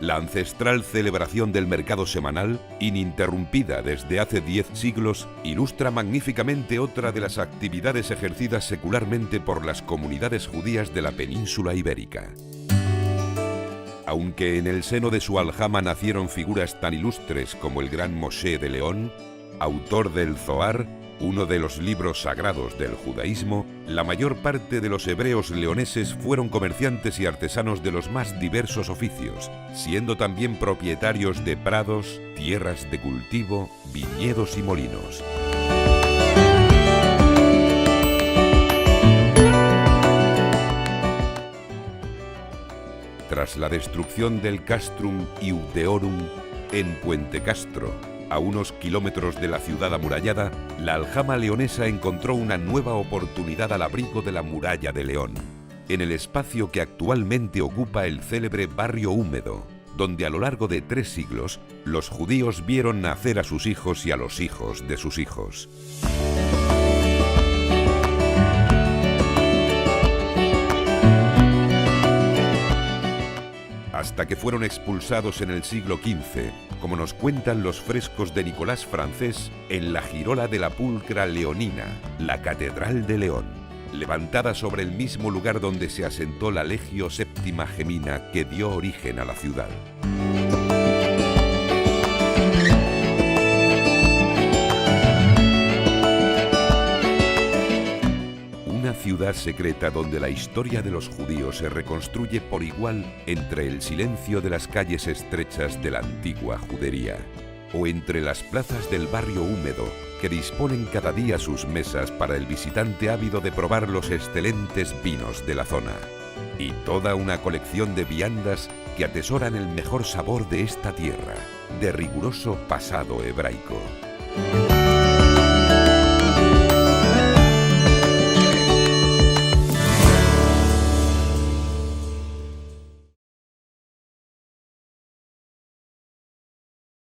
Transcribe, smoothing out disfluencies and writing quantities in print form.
La ancestral celebración del mercado semanal, ininterrumpida desde hace 10 siglos, ilustra magníficamente otra de las actividades ejercidas secularmente por las comunidades judías de la península ibérica. Aunque en el seno de su aljama nacieron figuras tan ilustres como el gran Moshe de León, autor del Zohar, uno de los libros sagrados del judaísmo, la mayor parte de los hebreos leoneses fueron comerciantes y artesanos de los más diversos oficios, siendo también propietarios de prados, tierras de cultivo, viñedos y molinos. Tras la destrucción del Castrum Iudeorum en Puente Castro, a unos kilómetros de la ciudad amurallada, la aljama leonesa encontró una nueva oportunidad al abrigo de la muralla de León, en el espacio que actualmente ocupa el célebre barrio húmedo, donde a lo largo de 3 siglos los judíos vieron nacer a sus hijos y a los hijos de sus hijos. Hasta que fueron expulsados en el siglo XV, como nos cuentan los frescos de Nicolás Francés en la girola de la pulcra leonina, la Catedral de León, levantada sobre el mismo lugar donde se asentó la Legio Séptima Gemina que dio origen a la ciudad. Una ciudad secreta donde la historia de los judíos se reconstruye por igual entre el silencio de las calles estrechas de la antigua judería, o entre las plazas del barrio húmedo que disponen cada día sus mesas para el visitante ávido de probar los excelentes vinos de la zona, y toda una colección de viandas que atesoran el mejor sabor de esta tierra, de riguroso pasado hebraico.